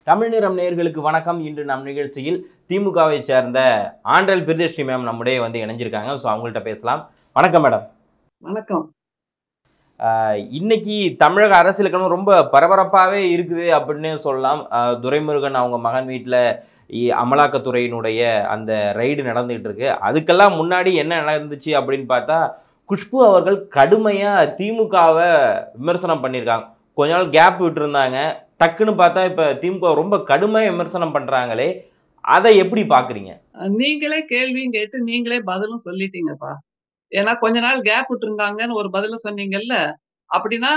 தமிழ் நிறம் நேயர்களுக்கு வணக்கம். இன்று நம் நிகழ்ச்சியில் திமுகவை சேர்ந்த ஆண்டல் பிரியதர்ஷினி மேம் நம்முடைய இணைஞ்சிருக்காங்க. ஸோ அவங்கள்ட்ட பேசலாம். வணக்கம் மேடம். வணக்கம். இன்னைக்கு தமிழக அரசியலுக்கு ரொம்ப பரபரப்பாகவே இருக்குது அப்படின்னு சொல்லலாம். துரைமுருகன் அவங்க மகன் வீட்டில் அமலாக்கத்துறையினுடைய அந்த ரைடு நடந்துகிட்டு இருக்கு. அதுக்கெல்லாம் முன்னாடி என்ன நடந்துச்சு அப்படின்னு பார்த்தா, குஷ்பு அவர்கள் கடுமையாக திமுகவை விமர்சனம் பண்ணியிருக்காங்க. கொஞ்ச நாள் கேப் விட்டுருந்தாங்க. டக்குன்னு பார்த்தா இப்போ திமுக ரொம்ப கடுமையாக விமர்சனம் பண்ணுறாங்களே, அதை எப்படி பார்க்குறீங்க? நீங்களே கேள்வியும் கேட்டு நீங்களே பதிலும் சொல்லிட்டீங்கப்பா. ஏன்னா கொஞ்ச நாள் கேப் விட்டுருந்தாங்கன்னு ஒரு பதில சொன்னீங்கல்ல. அப்படின்னா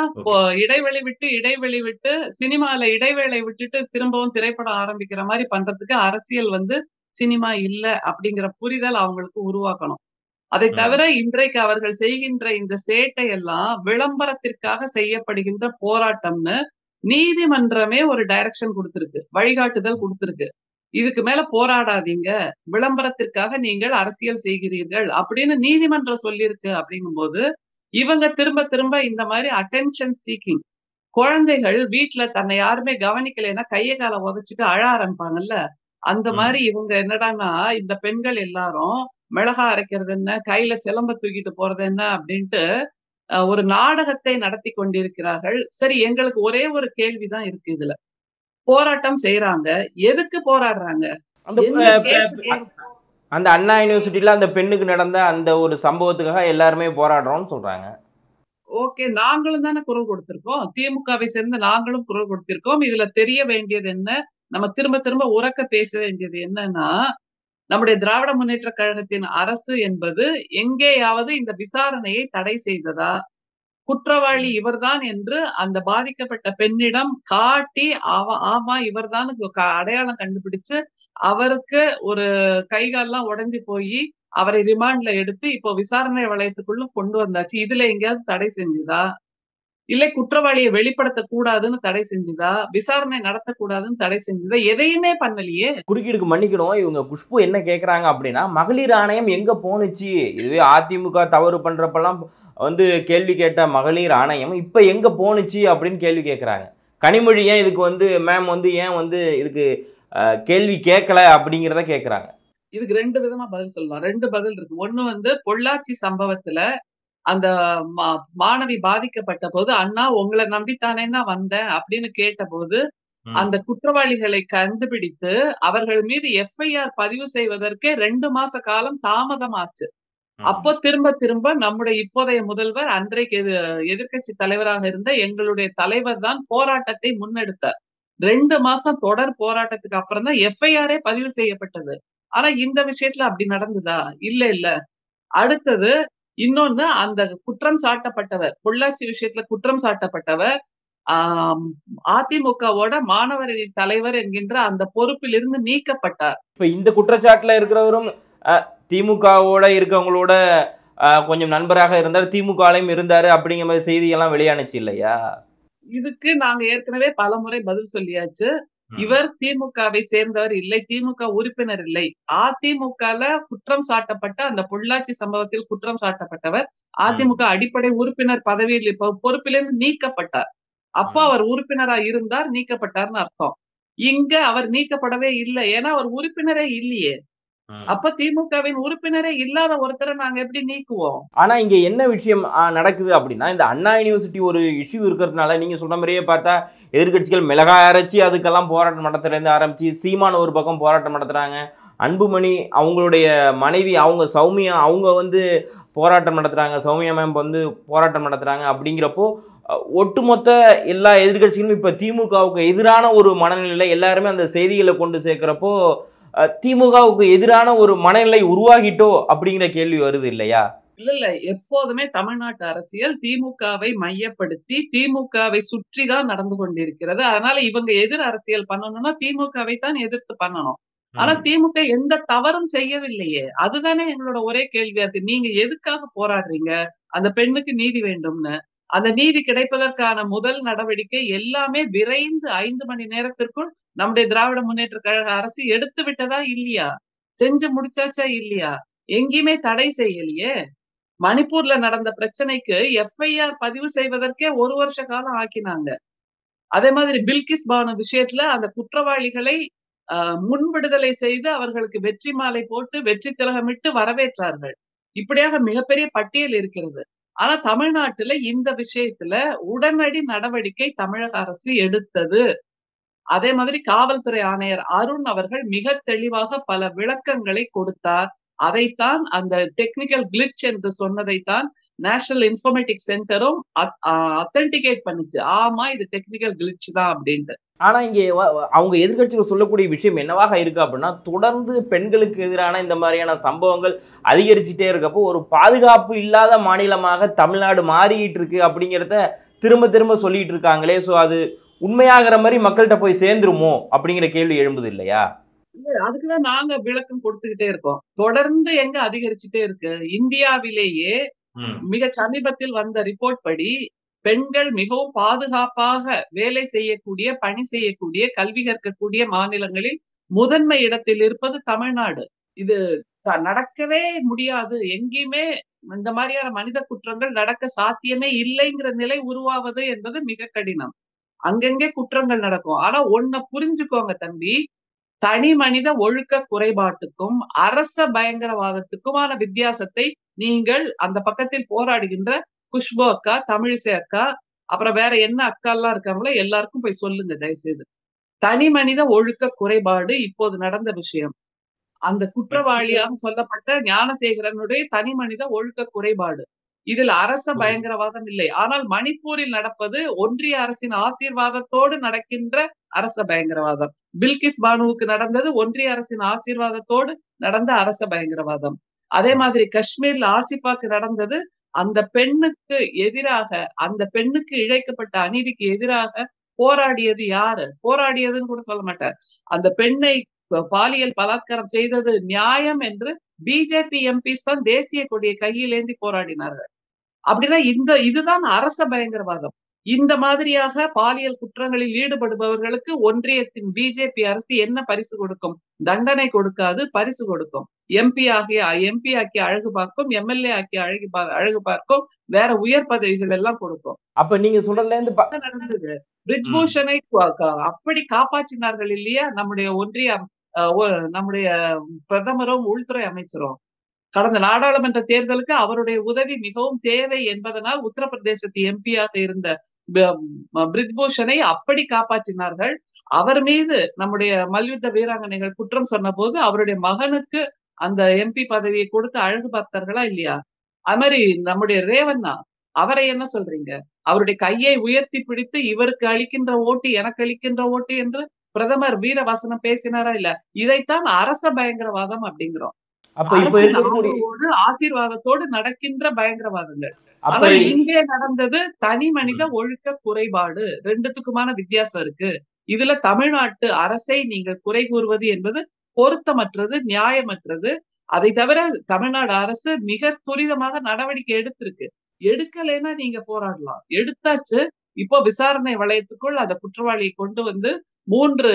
இடைவெளி விட்டு சினிமால இடைவேளை விட்டுட்டு திரும்பவும் திரைப்படம் ஆரம்பிக்கிற மாதிரி பண்றதுக்கு அரசியல் சினிமா இல்ல அப்படிங்கிற புரிதல் அவங்களுக்கு உருவாக்கணும். அதை தவிர இன்றைக்கு அவர்கள் செய்கின்ற இந்த சேட்டை எல்லாம் விளம்பரத்திற்காக செய்யப்படுகின்ற போராட்டம்னு நீதிமன்றமே ஒரு டைரக்ஷன் கொடுத்திருக்கு, வழிகாட்டுதல் கொடுத்திருக்கு. இதுக்கு மேல போராடாதீங்க, விளம்பரத்திற்காக நீங்கள் அரசியல் செய்கிறீர்கள் அப்படின்னு நீதிமன்றம் சொல்லியிருக்கு. அப்படிங்கும்போது இவங்க திரும்ப திரும்ப இந்த மாதிரி அட்டென்ஷன் சீக்கிங், குழந்தைகள் வீட்டுல தன்னை யாருமே கவனிக்கலைன்னா கைய கால உதைச்சிட்டு அழ ஆரம்பிப்பாங்கல்ல, அந்த மாதிரி இவங்க என்னடான்னா இந்த பெண்கள் எல்லாரும் மிளகா அரைக்கிறது என்ன, கையில சிலம்ப தூக்கிட்டு போறது என்ன அப்படின்ட்டு ஒரு நாடகத்தை நடத்தி கொண்டிருக்கிறார்கள். சரி, எங்களுக்கு ஒரே ஒரு கேள்விதான் இருக்கு. இதுல போராட்டம் செய்யறாங்க, எதுக்கு போராடுறாங்க? அந்த அண்ணா யூனிவர்சிட்டியில அந்த பெண்ணுக்கு நடந்த அந்த ஒரு சம்பவத்துக்காக எல்லாருமே போராடுறோம்னு சொல்றாங்க. ஓகே, நாங்களும் தானே குரல் கொடுத்திருக்கோம். திமுகவை சேர்ந்த நாங்களும் குரல் கொடுத்திருக்கோம். இதுல தெரிய வேண்டியது என்ன, நம்ம திரும்ப திரும்ப உரக்க பேச வேண்டியது என்னன்னா, நம்முடைய திராவிட முன்னேற்ற கழகத்தின் அரசு என்பது எங்கேயாவது இந்த விசாரணையை தடை செய்ததா? குற்றவாளி இவர்தான் என்று அந்த பாதிக்கப்பட்ட பெண்ணிடம் காட்டி ஆமா இவர்தான் அடையாளம் கண்டுபிடிச்சு அவருக்கு ஒரு கைகால்லாம் உடைஞ்சு போய் அவரை ரிமாண்ட்ல எடுத்து இப்போ விசாரணை வளையத்துக்குள்ள கொண்டு வந்தாச்சு. இதுல எங்கேயாவது தடை செஞ்சுதா? இல்லை குற்றவாளியை வெளிப்படுத்த கூடாதுன்னு தடை செஞ்சுதா? விசாரணை நடத்தக்கூடாதுன்னு தடை செஞ்சுதா? எதையுமே பண்ணலையே. குறுக்கீடுக்கு மன்னிக்கணும். இவங்க குஷ்பு என்ன கேட்குறாங்க அப்படின்னா, மகளிர் ஆணையம் எங்க போனுச்சு? இதுவே அதிமுக தவறு பண்றப்பெல்லாம் கேள்வி கேட்ட மகளிர் ஆணையம் இப்ப எங்க போனுச்சு அப்படின்னு கேள்வி கேட்குறாங்க. கனிமொழி ஏன் இதுக்கு மேம் ஏன் இதுக்கு கேள்வி கேட்கல அப்படிங்கிறத கேட்குறாங்க. இதுக்கு 2 விதமா பதில் சொல்லலாம். 2 பதில் இருக்கு. ஒண்ணு பொள்ளாச்சி சம்பவத்துல அந்த மாணவி பாதிக்கப்பட்ட போது, அண்ணா உங்களை நம்பித்தானேன்னா வந்தேன் அப்படின்னு கேட்டபோது, அந்த குற்றவாளிகளை கண்டுபிடித்து அவர்கள் மீது எஃப்ஐஆர் பதிவு செய்வதற்கே 2 மாச காலம் தாமதமாச்சு. அப்போ திரும்ப திரும்ப நம்முடைய இப்போதைய முதல்வர், அன்றைக்கு எதிர்க்கட்சி தலைவராக இருந்த எங்களுடைய தலைவர் தான் போராட்டத்தை முன்னெடுத்தார். 2 மாசம் தொடர் போராட்டத்துக்கு அப்புறம் தான் எஃப்ஐஆரே பதிவு செய்யப்பட்டது. ஆனா இந்த விஷயத்துல அப்படி நடந்ததா? இல்ல. அடுத்தது இன்னொன்னு, அந்த குற்றம் சாட்டப்பட்டவர், பொள்ளாச்சி விஷயத்துல குற்றம் சாட்டப்பட்டவர் அதிமுகவோட மாணவரணி தலைவர் என்கின்ற அந்த பொறுப்பிலிருந்து நீக்கப்பட்டார். இப்ப இந்த குற்றச்சாட்டுல இருக்கிறவரும் திமுகவோட இருக்கவங்களோட கொஞ்சம் நண்பராக இருந்தார், திமுகலையும் இருந்தாரு அப்படிங்கிற மாதிரி செய்தியெல்லாம் வெளியானுச்சு இல்லையா? இதுக்கு நாங்க ஏற்கனவே பலமுறை பதில் சொல்லியாச்சு. இவர் திமுகவை சேர்ந்தவர் இல்லை, திமுக உறுப்பினர் இல்லை. அதிமுகல குற்றம் சாட்டப்பட்ட அந்த பொள்ளாச்சி சம்பவத்தில் குற்றம் சாட்டப்பட்டவர் அதிமுக அடிப்படை உறுப்பினர் பதவியில் பொறுப்பிலிருந்து நீக்கப்பட்டார். அப்போ அவர் உறுப்பினரா இருந்தார், நீக்கப்பட்டார்னு அர்த்தம். இங்க அவர் நீக்கப்படவே இல்லை, ஏன்னா அவர் உறுப்பினரே இல்லையே. அப்ப திமுகவின் உறுப்பினரே இல்லாத ஒருத்தரை நாங்க எப்படி நீக்குவோம்? ஆனா இங்க என்ன விஷயம் நடக்குது அப்படின்னா, இந்த அண்ணா யூனிவர்சிட்டி ஒரு இஷ்யூ இருக்கிறதுனால நீங்க சொன்ன மாதிரியே பார்த்தா எதிர்கட்சிகள் மிளகாய் அரைச்சி அதுக்கெல்லாம் போராட்டம் நடத்துறதுலேருந்து ஆரம்பிச்சு, சீமான் ஒரு பக்கம் போராட்டம் நடத்துறாங்க, அன்புமணி அவங்களுடைய மனைவி அவங்க சௌமியா அவங்க போராட்டம் நடத்துறாங்க, சௌமியா மேம் போராட்டம் நடத்துறாங்க. அப்படிங்கிறப்போ ஒட்டுமொத்த எல்லா எதிர்கட்சிகளும் இப்ப திமுகவுக்கு எதிரான ஒரு மனநிலை, எல்லாருமே அந்த செய்திகளை கொண்டு சேர்க்கிறப்போ திமுகவுக்கு எதிரான ஒரு மனநிலை உருவாகிட்டோ அப்படிங்கிற கேள்வி வருது இல்லையா? இல்ல, எப்போதுமே தமிழ்நாட்டு அரசியல் திமுகவை மையப்படுத்தி திமுகவை சுற்றி தான் நடந்து கொண்டிருக்கிறது. அதனால இவங்க எதிர் அரசியல் பண்ணணும்னா திமுகவை தான் எதிர்த்து பண்ணணும். ஆனா திமுக எந்த தவறும் செய்யவில்லையே. அதுதானே எங்களோட ஒரே கேள்வியா இருக்கு. நீங்க எதுக்காக போராடுறீங்க? அந்த பெண்ணுக்கு நீதி வேண்டும்னு. அந்த நீதி கிடைப்பதற்கான முதல் நடவடிக்கை எல்லாமே விரைந்து 5 மணி நேரத்திற்குள் நம்முடைய திராவிட முன்னேற்ற கழக அரசு எடுத்து விட்டதா இல்லையா? செஞ்சு முடிச்சாச்சா இல்லையா? எங்கேயுமே தடை செய்யலையே. மணிப்பூர்ல நடந்த பிரச்சனைக்கு எஃப்ஐஆர் பதிவு செய்வதற்கே 1 வருஷ காலம் ஆக்கினாங்க. அதே மாதிரி பில்கிஸ் பானு விஷயத்துல அந்த குற்றவாளிகளை முன் விடுதலை செய்து அவர்களுக்கு வெற்றி மாலை போட்டு வெற்றி திலகமிட்டு வரவேற்றார்கள். இப்படியாக மிகப்பெரிய பட்டியல் இருக்கிறது. ஆனா தமிழ்நாட்டுல இந்த விஷயத்துல உடனடி நடவடிக்கை தமிழக அரசு எடுத்தது. அதே மாதிரி காவல்துறை ஆணையர் அருண் அவர்கள் மிக தெளிவாக பல விளக்கங்களை கொடுத்தார். அதைத்தான் அந்த டெக்னிக்கல் கிளிட்ச் என்று சொன்னதைத்தான் நேஷனல் இன்ஃபர்மேட்டிக் சென்டரும் அத்தென்டிகேட் பண்ணுச்சு. ஆமா இது டெக்னிக்கல் கிளிட்ச் தான் அப்படின்ட்டு. ஆனா இங்கே அவங்க எதிர்க்கட்சிகள் சொல்லக்கூடிய விஷயம் என்னவாக இருக்கு அப்படின்னா, தொடர்ந்து பெண்களுக்கு எதிரான இந்த மாதிரியான சம்பவங்கள் அதிகரிச்சுட்டே இருக்கப்போ ஒரு பாதுகாப்பு இல்லாத மாநிலமாக தமிழ்நாடு மாறிட்டு இருக்கு அப்படிங்கிறத திரும்ப திரும்ப சொல்லிட்டு இருக்காங்களே. ஸோ அது உண்மையாகிற மாதிரி மக்கள்கிட்ட போய் சேர்ந்துருமோ அப்படிங்கிற கேள்வி எழும்புது இல்லையா? அதுக்குதான் நாங்க விளக்கம் கொடுத்துக்கிட்டே இருக்கோம். தொடர்ந்து எங்க அதிகரிச்சுட்டே இருக்கு. இந்தியாவிலேயே மிக சமீபத்தில் வந்த ரிப்போர்ட் படி பெண்கள் மிகவும் பாதுகாப்பாக வேலை செய்யக்கூடிய, பணி செய்யக்கூடிய, கல்வி கற்கக்கூடிய மாநிலங்களில் முதன்மை இடத்தில் இருப்பது தமிழ்நாடு. இது நடக்கவே முடியாது. எங்கேயுமே இந்த மாதிரியான மனித குற்றங்கள் நடக்க சாத்தியமே இல்லைங்கிற நிலை உருவாவது என்பது மிக கடினம். அங்கங்கே குற்றங்கள் நடக்கும். ஆனா ஒண்ண புரிஞ்சுக்கோங்க தம்பி. தனி மனித ஒழுக்க குறைபாட்டுக்கும் அரச பயங்கரவாதத்துக்குமான வித்தியாசத்தை நீங்கள் அந்த பக்கத்தில் போராடுகின்ற குஷ்பு அக்கா, தமிழிசை அக்கா, அப்புறம் வேற என்ன அக்கா எல்லாம் இருக்காங்களோ எல்லாருக்கும் போய் சொல்லுங்க தயவுசெய்து. தனி மனித ஒழுக்க குறைபாடு இப்போது நடந்த விஷயம். அந்த குற்றவாளியாக சொல்லப்பட்ட ஞானசேகரனுடைய தனி மனித ஒழுக்க குறைபாடு. இதில் அரச பயங்கரவாதம் இல்லை. ஆனால் மணிப்பூரில் நடப்பது ஒன்றிய அரசின் ஆசீர்வாதத்தோடு நடக்கின்ற அரச பயங்கரவாதம். பில்கிஸ் பானுவுக்கு நடந்தது ஒன்றிய அரசின் ஆசீர்வாதத்தோடு நடந்த அரச பயங்கரவாதம். அதே மாதிரி காஷ்மீர்ல ஆசிஃபாக்கு நடந்தது அந்த பெண்ணுக்கு எதிராக, அந்த பெண்ணுக்கு இழைக்கப்பட்ட அநீதிக்கு எதிராக போராடியது யாரு? போராடியதுன்னு கூட சொல்ல மாட்டார். அந்த பெண்ணை பாலியல் பலாத்காரம் செய்தது நியாயம் என்று பிஜேபி எம்பிஸ் தான் தேசிய கொடியை கையில் ஏந்தி போராடினார்கள். அப்படின்னா இதுதான் அரச பயங்கரவாதம். இந்த மாதிரியாக பாலியல் குற்றங்களில் ஈடுபடுபவர்களுக்கு ஒன்றியத்தின் பிஜேபி அரசு என்ன பரிசு கொடுக்கும்? தண்டனை கொடுக்காது, பரிசு கொடுக்கும். எம்பி ஆக்கி அழகு பார்க்கும், எம்எல்ஏ ஆக்கி அழகு பார்க்கும், வேற உயர் பதவிகள் எல்லாம் கொடுக்கும். அப்ப நீங்க சொல்றதுல இருந்து நடந்தது பிரிஜ்பூஷனை அப்படி காப்பாற்றினார்கள் இல்லையா நம்முடைய ஒன்றிய நம்முடைய பிரதமரும் உள்துறை அமைச்சரும். கடந்த நாடாளுமன்ற தேர்தலுக்கு அவருடைய உதவி மிகவும் தேவை என்பதனால் உத்தரப்பிரதேசத்து எம்பியாக இருந்த பிரிஜ்பூஷனை அப்படி காப்பாற்றினார்கள். அவர் மீது நம்முடைய மல்யுத்த வீராங்கனைகள் குற்றம் சொன்ன போது அவருடைய மகனுக்கு அந்த எம்பி பதவியை கொடுத்து அழகு பார்த்தார்களா இல்லையா? அது மாதிரி நம்முடைய ரேவண்ணா அவரை என்ன சொல்றீங்க? அவருடைய கையை உயர்த்தி பிடித்து இவருக்கு அளிக்கின்ற ஓட்டு எனக்கு அளிக்கின்ற ஓட்டு என்று பிரதமர் வீரவசனம் பேசினாரா இல்ல? இதைத்தான் அரச பயங்கரவாதம் அப்படிங்கிறோம். அப்ப இப்ப இருக்கக்கூடிய ஆசீர்வாதத்தோடு நடக்கின்ற பயங்கரவாதங்கள். ஆனால் இங்கே நடந்தது தனி மனித ஒழுக்க குறைபாடு. ரெண்டுத்துக்குமான வித்தியாசம் இருக்கு. இதுல தமிழ்நாட்டு அரசை நீங்கள் குறை கூறுவது என்பது பொருத்தமற்றது, நியாயமற்றது. அதை தவிர தமிழ்நாடு அரசு மிக துரிதமாக நடவடிக்கை எடுத்திருக்கு. எடுக்கலைன்னா நீங்க போராடலாம். எடுத்தாச்சு. இப்போ விசாரணை வளையத்துக்குள் அந்த குற்றவாளியை கொண்டு வந்து 3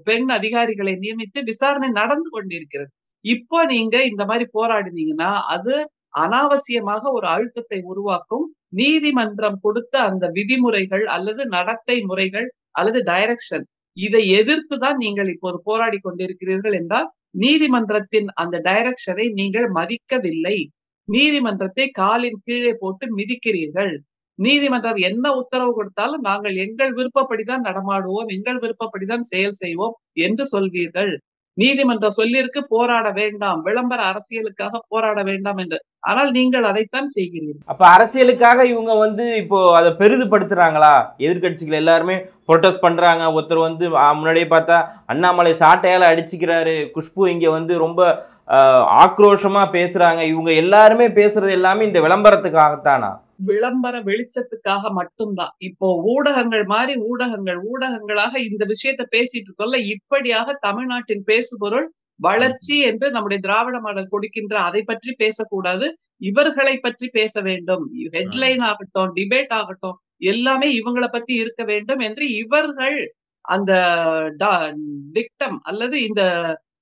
பெண் அதிகாரிகளை நியமித்து விசாரணை நடந்து கொண்டிருக்கிறது. இப்போ நீங்க இந்த மாதிரி போராடினீங்கன்னா அது அனாவசியமாக ஒரு அழுத்தத்தை உருவாக்கும். நீதிமன்றம் கொடுத்த அந்த விதிமுறைகள் அல்லது நடத்தை முறைகள் அல்லது டைரக்ஷன் இதை எதிர்த்துதான் நீங்கள் இப்போது போராடி கொண்டிருக்கிறீர்கள் என்றால் நீதிமன்றத்தின் அந்த டைரக்ஷனை நீங்கள் மதிக்கவில்லை. நீதிமன்றத்தை காலின் கீழே போட்டு மிதிக்கிறீர்கள். நீதிமன்றம் என்ன உத்தரவு கொடுத்தாலும் நாங்கள் எங்கள் விருப்பப்படிதான் நடமாடுவோம், எங்கள் விருப்பப்படிதான் செயல் செய்வோம் என்று சொல்வீர்கள். நீதிமன்றம் சொல்லியிருக்கு போராட வேண்டாம், விளம்பர அரசியலுக்காக போராட வேண்டாம் என்று. ஆனால் நீங்கள் அதைத்தான் செய்கிறீர்கள். அப்ப அரசியலுக்காக இவங்க இப்போ அதை பெரிதுபடுத்துறாங்களா? எதிர்கட்சிகள் எல்லாருமே ப்ரொட்டஸ்ட் பண்றாங்க. ஒருத்தர் முன்னாடியே பார்த்தா அண்ணாமலை சாட்டையால அடிச்சுக்கிறாரு, குஷ்பு இங்க ரொம்ப ஆக்ரோஷமா பேசுறாங்க. இவங்க எல்லாருமே பேசுறது எல்லாமே இந்த விளம்பரத்துக்காகத்தானா? விளம்பர வெளிச்சத்துக்காக மட்டும்தான். இப்போ ஊடகங்கள் மாதிரி ஊடகங்களாக இந்த விஷயத்தை பேசிட்டு இருக்கோம்ல, இப்படியாக தமிழ்நாட்டின் பேசுபொருள் வளர்ச்சி என்று நம்முடைய திராவிட மாடல் கொடுக்கின்ற அதை பற்றி பேசக்கூடாது, இவர்களை பற்றி பேச வேண்டும். ஹெட்லைன் ஆகட்டும், டிபேட் ஆகட்டும், எல்லாமே இவங்களை பத்தி இருக்க வேண்டும் என்று இவர்கள் அந்த டிக்டம் அல்லது இந்த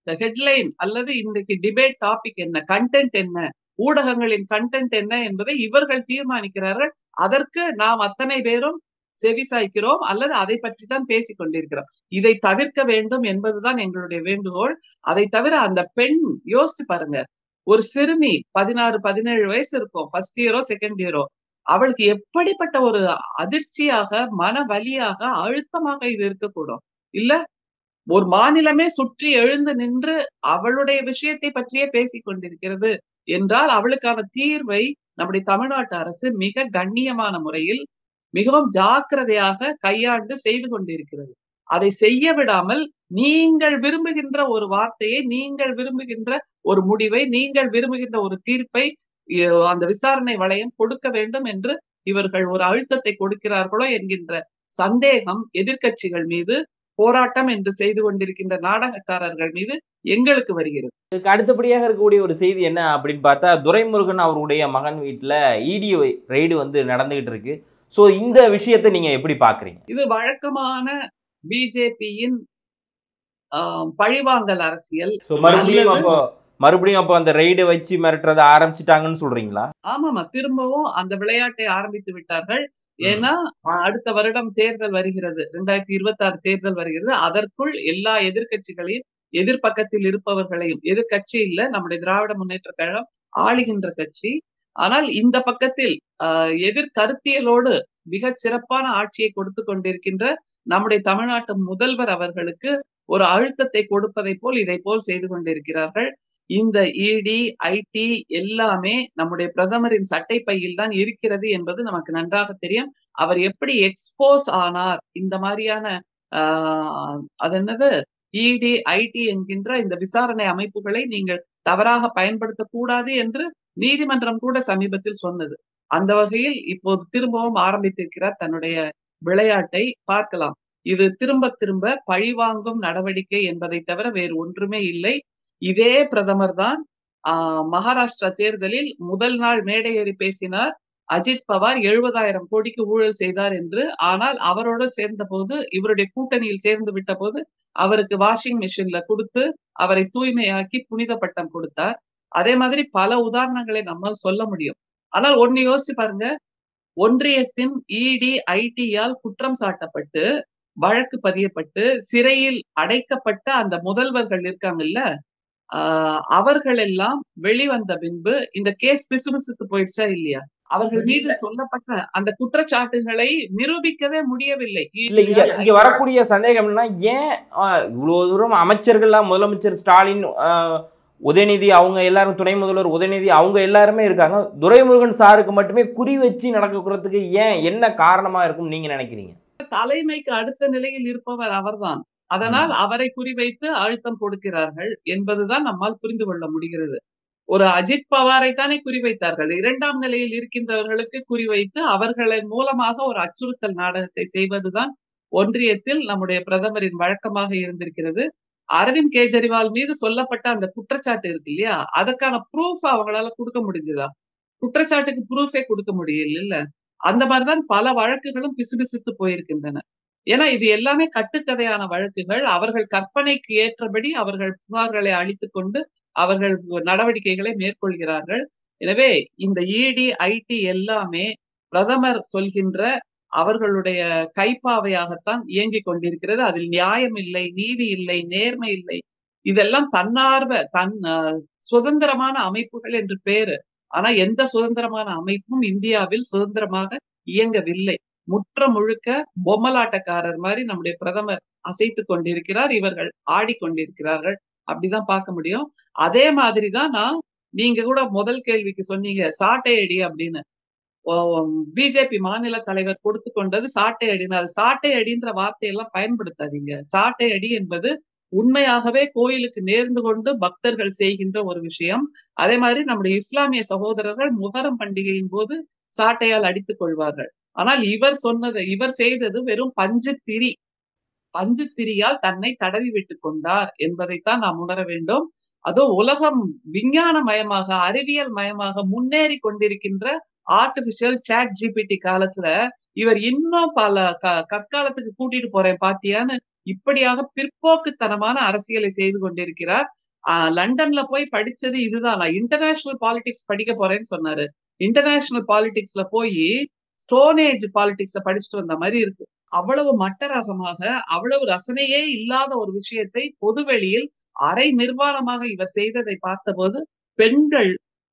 ஹெட்லைன் அல்லது இன்றைக்கு டிபேட் டாபிக் என்ன, கண்டென்ட் என்ன, ஊடகங்களின் கண்டென்ட் என்ன என்பதை இவர்கள் தீர்மானிக்கிறார்கள். அதற்கு நாம் அத்தனை பேரும் செவிசாய்க்கிறோம் அல்லது அதை பற்றி தான் பேசிக் கொண்டிருக்கிறோம். இதை தவிர்க்க வேண்டும் என்பதுதான் எங்களுடைய வேண்டுகோள். அதை தவிர அந்த பெண் யோசிச்சு பாருங்க. ஒரு சிறுமி 16, 17 வயசு இருக்கும். ஃபர்ஸ்ட் இயரோ, செகண்ட் இயரோ. அவளுக்கு எப்படிப்பட்ட ஒரு அதிர்ச்சியாக, மன வலியாக, அழுத்தமாக இது இருக்கக்கூடும். இல்ல? ஒரு மாநிலமே சுற்றி எழுந்து நின்று அவளுடைய விஷயத்தை பற்றியே பேசிக் கொண்டிருக்கிறது என்றால், அவளுக்கான தீர்வை நம்முடைய தமிழ்நாட்டு அரசு மிக கண்ணியமான முறையில், மிகவும் ஜாக்கிரதையாக கையாண்டு செய்து கொண்டிருக்கிறது. அதை செய்ய விடாமல், நீங்கள் விரும்புகின்ற ஒரு வார்த்தையை, நீங்கள் விரும்புகின்ற ஒரு முடிவை, நீங்கள் விரும்புகின்ற ஒரு தீர்ப்பை அந்த விசாரணை வளையம் கொடுக்க வேண்டும் என்று இவர்கள் ஒரு அழுத்தத்தை கொடுக்கிறார்களோ என்கின்ற சந்தேகம் எதிர்க்கட்சிகள் மீது, போராட்டம் என்று செய்து கொண்டிருக்கின்ற நாடகக்காரர்கள் மீது எங்களுக்கு வருகிறது. இதுக்கு அடுத்தபடியாக இருக்கக்கூடிய ஒரு செய்தி என்ன அப்படின்னு பார்த்தா, துரைமுருகன் அவருடைய மகன் வீட்டில் இடி ரெய்டு வந்து நடந்துகிட்டு இருக்கு. ஸோ இந்த விஷயத்தை நீங்க எப்படி பாக்குறீங்க? இது வழக்கமான பிஜேபியின் பழிவாங்கல் அரசியல். ஸோ மறுபடியும் அப்போ அந்த ரெய்டு வச்சு மிரட்டுறதை ஆரம்பிச்சிட்டாங்கன்னு சொல்றீங்களா? ஆமாமா, திரும்பவும் அந்த விளையாட்டை ஆரம்பித்து விட்டார்கள். ஏன்னா அடுத்த வருடம் தேர்தல் வருகிறது, 2026 தேர்தல் வருகிறது. அதற்குள் எல்லா எதிர்க்கட்சிகளையும், எதிர்பக்கத்தில் இருப்பவர்களையும், எதிர்க்கட்சி இல்ல, நம்முடைய திராவிட முன்னேற்ற கழகம் ஆளுகின்ற கட்சி. ஆனால் இந்த பக்கத்தில் எதிர் கருத்தியலோடு மிகச் சிறப்பான ஆட்சியை கொடுத்து கொண்டிருக்கின்ற நம்முடைய தமிழ்நாட்டு முதல்வர் அவர்களுக்கு ஒரு அழுத்தத்தை கொடுப்பதை போல் இதை போல் செய்து கொண்டிருக்கிறார்கள். இந்த இடி, ஐடி எல்லாமே நம்முடைய பிரதமரின் சட்டை பையில் தான் இருக்கிறது என்பது நமக்கு நன்றாக தெரியும். அவர் எப்படி எக்ஸ்போஸ் ஆனார் இந்த மாதிரியான அது என்னது இடி, ஐடி என்கின்ற இந்த விசாரணை அமைப்புகளை நீங்கள் தவறாக பயன்படுத்தக்கூடாது என்று நீதிமன்றம் கூட சமீபத்தில் சொன்னது. அந்த வகையில் இப்போது திரும்பவும் ஆரம்பித்திருக்கிறார் தன்னுடைய விளையாட்டை. பார்க்கலாம். இது திரும்ப திரும்ப பழிவாங்கும் நடவடிக்கை என்பதை தவிர வேறு ஒன்றுமே இல்லை. இதே பிரதமர் தான் மகாராஷ்டிரா தேர்தலில் முதல் நாள் மேடை ஏறி பேசினார். அஜித் பவார் 70,000 கோடிக்கு ஊழல் செய்தார் என்று. ஆனால் அவரோடு சேர்ந்த போது, இவருடைய கூட்டணியில் சேர்ந்து விட்ட போது, அவருக்கு வாஷிங் மெஷின்ல கொடுத்து அவரை தூய்மையாக்கி புனித பட்டம் கொடுத்தார். அதே மாதிரி பல உதாரணங்களை நம்மால் சொல்ல முடியும். ஆனால் ஒண்ணு யோசிச்சு பாருங்க. ஒன்றியத்தின் இடி, ஐடியால் குற்றம் சாட்டப்பட்டு, வழக்கு பதியப்பட்டு, சிறையில் அடைக்கப்பட்ட அந்த முதல்வர்கள் இருக்காங்கல்ல, அவர்கள் எல்லாம் வெளிவந்த பின்பு இந்த கேஸ் பிசுபிசுத்து போயிடுச்சா இல்லையா? அவர்கள் மீது சொல்லப்பட்ட அந்த குற்றச்சாட்டுகளை நிரூபிக்கவே முடியவில்லை. இல்ல இங்க வரக்கூடிய சந்தேகம் என்னன்னா, ஏன் இவ்வளவு தூரம் அமைச்சர்கள்லாம், முதலமைச்சர் ஸ்டாலின், உதயநிதி, அவங்க எல்லாரும், துணை முதல்வர் உதயநிதி, அவங்க எல்லாருமே இருக்காங்க. துரைமுருகன் சாருக்கு மட்டுமே குறி வச்சு நடக்கிறதுக்கு ஏன் என்ன காரணமா இருக்கும் நீங்க நினைக்கிறீங்க? தலைமைக்கு அடுத்த நிலையில் இருப்பவர் அவர்தான். அதனால் அவரை குறிவைத்து அழுத்தம் கொடுக்கிறார்கள் என்பதுதான் நம்மால் புரிந்து கொள்ள முடிகிறது. ஒரு அஜித் பவாரை தானே குறிவைத்தார்கள். 2ஆம் நிலையில் இருக்கின்றவர்களுக்கு குறிவைத்து அவர்களின் மூலமாக ஒரு அச்சுறுத்தல் நாடகத்தை செய்வதுதான் ஒன்றியத்தில் நம்முடைய பிரதமரின் வழக்கமாக இருந்திருக்கிறது. அரவிந்த் கெஜ்ரிவால் மீது சொல்லப்பட்ட அந்த குற்றச்சாட்டு இருக்கு இல்லையா? அதற்கான ப்ரூஃப் அவங்களால கொடுக்க முடிஞ்சதா? குற்றச்சாட்டுக்கு ப்ரூஃபே கொடுக்க முடியல இல்ல. அந்த மாதிரிதான் பல வழக்குகளும் பிசுபிசுத்து போயிருக்கின்றன. ஏன்னா இது எல்லாமே கட்டுக்கதையான வழக்குகள். அவர்கள் கற்பனைக்கு ஏற்றபடி அவர்கள் புகார்களை அளித்துக் கொண்டு அவர்கள் நடவடிக்கைகளை மேற்கொள்கிறார்கள். எனவே இந்த இடி, ஐடி எல்லாமே பிரதமர் சொல்கின்ற அவர்களுடைய கைப்பாவையாகத்தான் இயங்கிக் கொண்டிருக்கிறது. அதில் நியாயம் இல்லை, நீதி இல்லை, நேர்மை இல்லை. இதெல்லாம் தன்னார்வ சுதந்திரமான அமைப்புகள் என்று பேரு. ஆனா எந்த சுதந்திரமான அமைப்பும் இந்தியாவில் சுதந்திரமாக இயங்கவில்லை. முற்ற முழுக்க பொம்மலாட்டக்காரர் மாதிரி நம்முடைய பிரதமர் அசைத்துக் கொண்டிருக்கிறார். இவர்கள் ஆடிக்கொண்டிருக்கிறார்கள். அப்படிதான் பார்க்க முடியும். அதே மாதிரிதான் நீங்க கூட முதல் கேள்விக்கு சொன்னீங்க சாட்டை அடி அப்படின்னு. பிஜேபி மாநில தலைவர் கொடுத்து கொண்டது சாட்டை அடினார். சாட்டை அடின்ற வார்த்தையெல்லாம் பயன்படுத்தாதீங்க. சாட்டை அடி என்பது உண்மையாகவே கோயிலுக்கு நேர்ந்து கொண்டு பக்தர்கள் செய்கின்ற ஒரு விஷயம். அதே மாதிரி நம்முடைய இஸ்லாமிய சகோதரர்கள் முஹர்ரம் பண்டிகையின் போது சாட்டையால் அடித்துக் கொள்வார்கள். ஆனால் இவர் செய்தது வெறும் பஞ்சுத்திரி. பஞ்சுத்திரியால் தன்னை தடவி விட்டுக் கொண்டார் என்பதைத்தான் நாம் உணர வேண்டும். அதோ உலகம் விஞ்ஞான மயமாக, அறிவியல் மயமாக முன்னேறி கொண்டிருக்கின்ற ஆர்டிபிஷியல் சாட் ஜிபிடி காலத்துல இவர் இன்னும் பல கற்காலத்துக்கு கூட்டிட்டு போறேன் பாத்தியான்னு இப்படியாக பிற்போக்குத்தனமான அரசியலை செய்து கொண்டிருக்கிறார். லண்டன்ல போய் படிச்சது இதுதான். நான் இன்டர்நேஷனல் பாலிடிக்ஸ் படிக்க போறேன்னு சொன்னாரு. இன்டர்நேஷனல் பாலிடிக்ஸ்ல போய் ஸ்டோன் ஏஜ் பாலிடிக்ஸ படிச்சுட்டு வந்த மாதிரி இருக்கு. அவ்வளவு மட்டரகமாக, அவ்வளவு ரசனையே இல்லாத ஒரு விஷயத்தை பொதுவெளியில் அரை நிர்வாணமாக இவர் செய்ததை பார்த்தபோது, பெண்கள்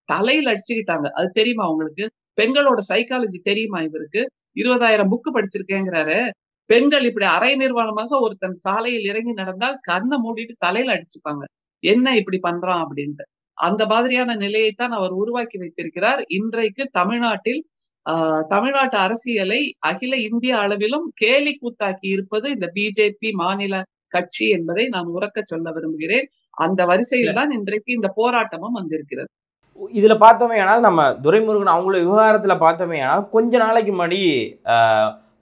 தலையில அடிச்சுக்கிட்டாங்க. அது தெரியுமா உங்களுக்கு? பெண்களோட சைக்காலஜி தெரியுமா இவருக்கு? 20,000 புக் படிச்சிருக்கேங்கிறாரு. பெண்கள் இப்படி அரை நிர்வாணமாக ஒருத்தன் சாலையில் இறங்கி நடந்தால் கண்ண மூடிட்டு தலையில அடிச்சுப்பாங்க. என்ன இப்படி பண்றான் அப்படின்ட்டு. அந்த மாதிரியான நிலையைத்தான் அவர் உருவாக்கி வைத்திருக்கிறார். இன்றைக்கு தமிழ்நாட்டில் தமிழ்நாட்டு அரசியலை அகில இந்திய அளவிலும் கேலி கூத்தாக்கி இருப்பது இந்த பிஜேபி மாநில கட்சி என்பதை நான் உரக்கச் சொல்ல விரும்புகிறேன். அந்த வரிசையில் தான் இன்றைக்கு இந்த போராட்டமும் வந்திருக்கிறது. இதுல பார்த்தோமேயானால் நம்ம துரைமுருகன் அவங்கள விவகாரத்துல பார்த்தோமேயானால் கொஞ்ச நாளைக்கு முன்னாடி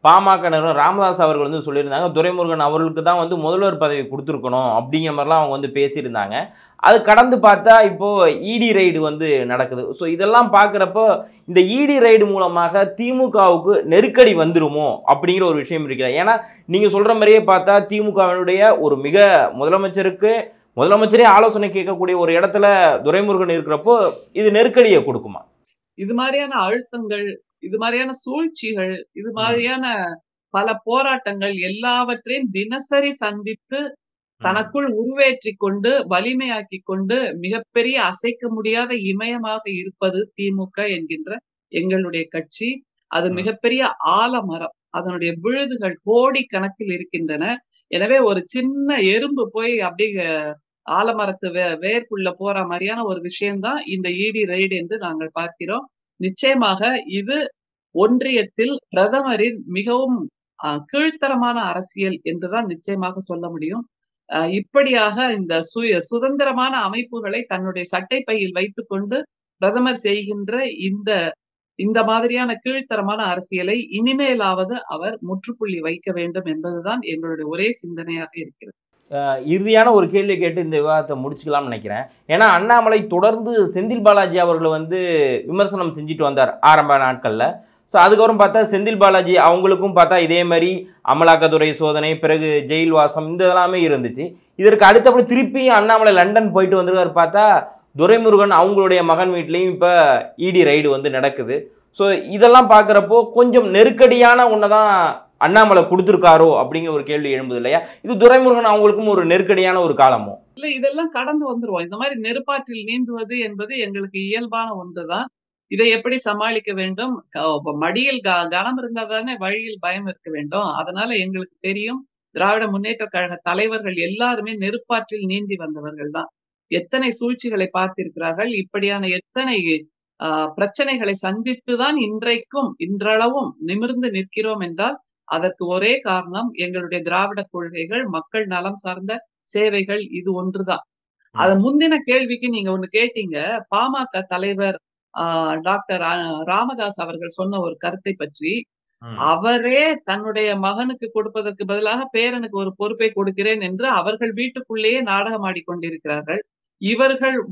பாமக நிறுவனர் ராமதாஸ் அவர்கள் வந்து சொல்லியிருந்தாங்க, துரைமுருகன் அவர்களுக்கு தான் வந்து முதல்வர் பதவி கொடுத்துருக்கணும் அப்படிங்கிற மாதிரிலாம் அவங்க வந்து பேசியிருந்தாங்க. அது கடந்து பார்த்தா இப்போ இடி ரைடு வந்து நடக்குது. ஸோ இதெல்லாம் பார்க்குறப்போ இந்த இடி ரைடு மூலமாக திமுகவுக்கு நெருக்கடி வந்துருமோ அப்படிங்கிற ஒரு விஷயம் இருக்குது. ஏன்னா நீங்கள் சொல்கிற மாதிரியே பார்த்தா திமுகவினுடைய ஒரு மிக முதலமைச்சரே ஆலோசனை கேட்கக்கூடிய ஒரு இடத்துல துரைமுருகன் இருக்கிறப்போ இது நெருக்கடியை கொடுக்குமா? இது மாதிரியான அழுத்தங்கள், இது மாதிரியான சூழ்ச்சிகள், இது மாதிரியான பல போராட்டங்கள் எல்லாவற்றையும் தினசரி சந்தித்து தனக்குள் உருவேற்றிக் கொண்டு வலிமையாக்கி கொண்டு மிகப்பெரிய அசைக்க முடியாத இமயமாக இருப்பது திமுக என்கின்ற எங்களுடைய கட்சி. அது மிகப்பெரிய ஆலமரம். அதனுடைய விழுதுகள் கோடிக்கணக்கில் இருக்கின்றன. எனவே ஒரு சின்ன எறும்பு போய் அப்படியே ஆலமரத்து வேருக்குள்ள போற மாதிரியான ஒரு விஷயம்தான் இந்த இடி ரெய்டு என்று நாங்கள் பார்க்கிறோம். நிச்சயமாக இது ஒன்றியத்தில் பிரதமரின் மிகவும் கீழ்த்தரமான அரசியல் என்றுதான் நிச்சயமாக சொல்ல முடியும். இப்படியாக இந்த சுதந்திரமான அமைப்புகளை தன்னுடைய சட்டை பையில் வைத்துக்கொண்டு பிரதமர் செய்கின்ற இந்த மாதிரியான கீழ்த்தரமான அரசியலை இனிமேலாவது அவர் முற்றுப்புள்ளி வைக்க வேண்டும் என்பதுதான் எங்களுடைய ஒரே சிந்தனையாக இருக்கிறது. இறுதியான ஒரு கேள்வி கேட்டு இந்த விவாதத்தை முடிச்சுக்கலாம்னு நினைக்கிறேன். ஏன்னா அண்ணாமலை தொடர்ந்து செந்தில் பாலாஜி அவர்களை வந்து விமர்சனம் செஞ்சுட்டு வந்தார் ஆரம்ப நாட்களில். ஸோ அதுக்கப்புறம் பார்த்தா செந்தில் பாலாஜி அவங்களுக்கும் பார்த்தா இதே மாதிரி அமலாக்கத்துறை சோதனை, பிறகு ஜெயில் வாசம், இந்த இதெல்லாமே இருந்துச்சு. இதற்கு அடுத்தபடி திருப்பி அண்ணாமலை லண்டன் போயிட்டு வந்திருக்காரு. பார்த்தா துரைமுருகன் அவங்களுடைய மகன் வீட்லேயும் இப்போ இடி ரைடு வந்து நடக்குது. ஸோ இதெல்லாம் பார்க்குறப்போ கொஞ்சம் நெருக்கடியான ஒன்று தான் அண்ணாமலை கொடுத்துருக்காரோ அப்படிங்கிற ஒரு கேள்வி எழும்புது இல்லையா? இது துரைமுருகன் அவங்களுக்கும் ஒரு நெருக்கடியான ஒரு காலமோ? இல்ல, இதெல்லாம் கடந்து வந்துருவோம். இந்த மாதிரி நெருப்பாற்றில் நீந்துவது என்பது எங்களுக்கு இயல்பான ஒன்றுதான். இதை எப்படி சமாளிக்க வேண்டும்? மடியில் கனம் இருந்தா தானே வழியில் பயம் இருக்க வேண்டும். அதனால எங்களுக்கு தெரியும். திராவிட முன்னேற்ற கழக தலைவர்கள் எல்லாருமே நெருப்பாற்றில் நீந்தி வந்தவர்கள் தான். எத்தனை சூழ்ச்சிகளை பார்த்திருக்கிறார்கள். இப்படியான எத்தனை பிரச்சனைகளை சந்தித்துதான் இன்றளவும் நிமிர்ந்து நிற்கிறோம் என்றால் அதற்கு ஒரே காரணம் எங்களுடைய திராவிட கொள்கைகள், மக்கள் நலம் சார்ந்த சேவைகள், இது ஒன்றுதான். அது முந்தின கேள்விக்கு நீங்க ஒண்ணு கேட்டீங்க. பாமக தலைவர் டாக்டர் ராமதாஸ் அவர்கள் சொன்ன ஒரு கருத்தை பற்றி, அவரே தன்னுடைய மகனுக்கு கொடுப்பதற்கு பதிலாக பேரனுக்கு ஒரு பொறுப்பை கொடுக்கிறேன் என்று அவர்கள் வீட்டுக்குள்ளேயே நாடகம் ஆடிக்கொண்டிருக்கிறார்கள்.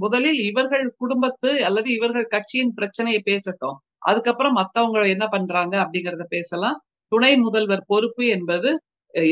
முதலில் இவர்கள் குடும்பத்து அல்லது இவர்கள் கட்சியின் பிரச்சனையை பேசட்டும். அதுக்கப்புறம் மத்தவங்க என்ன பண்றாங்க அப்படிங்கறத பேசலாம். துணை முதல்வர் பொறுப்பு என்பது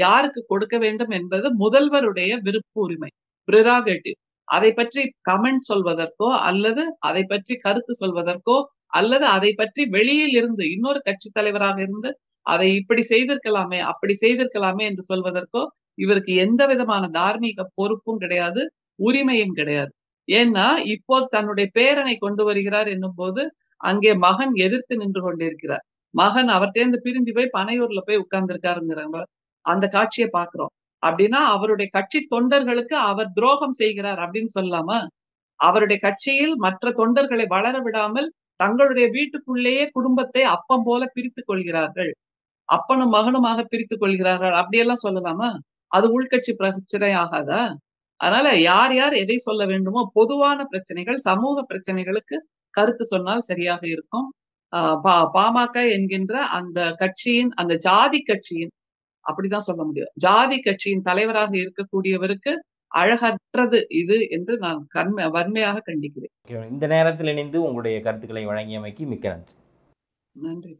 யாருக்கு கொடுக்க வேண்டும் என்பது முதல்வருடைய விருப்ப உரிமை, பிரெராகேட்டிவ். அதை பற்றி கமெண்ட் சொல்வதற்கோ அல்லது அதை பற்றி கருத்து சொல்வதற்கோ அல்லது அதை பற்றி வெளியில் இருந்து இன்னொரு கட்சி தலைவராக இருந்து அதை இப்படி செய்திருக்கலாமே அப்படி செய்திருக்கலாமே என்று சொல்வதற்கோ இவருக்கு எந்த விதமான தார்மீக பொறுப்பும் கிடையாது, உரிமையும் கிடையாது. ஏன்னா இப்போ தன்னுடைய பேரனை கொண்டு வருகிறார் என்னும் போது அங்கே மகன் எதிர்த்து நின்று கொண்டிருக்கிறார். மகன் அவர்கிட்ட பிரிஞ்சு போய் பனையூர்ல போய் உட்கார்ந்து இருக்காருங்கிறாங்க. அந்த காட்சியை பாக்குறோம். அப்படின்னா அவருடைய கட்சி தொண்டர்களுக்கு அவர் துரோகம் செய்கிறார் அப்படின்னு சொல்லாம, அவருடைய கட்சியில் மற்ற தொண்டர்களை வளர விடாமல் தங்களுடைய வீட்டுக்குள்ளேயே குடும்பத்தை அப்பம் போல பிரித்துக் கொள்கிறார்கள், அப்பனும் மகனுமாக பிரித்துக் கொள்கிறார்கள் அப்படியெல்லாம் சொல்லலாமா? அது உள்கட்சி பிரச்சனை ஆகாதா? அதனால யார் யார் எதை சொல்ல வேண்டுமோ பொதுவான பிரச்சனைகள், சமூக பிரச்சனைகளுக்கு கருத்து சொன்னால் சரியாக இருக்கும். பாமக என்கின்ற அந்த கட்சியின், அந்த ஜாதி கட்சியின், அப்படிதான் சொல்ல முடியும், ஜாதி கட்சியின் தலைவராக இருக்கக்கூடியவருக்கு அழகற்றது இது என்று நான் வன்மையாக கண்டிக்கிறேன். இந்த நேரத்தில் இணைந்து உங்களுடைய கருத்துக்களை வழங்கியமைக்கு மிக்க நன்றி. நன்றி.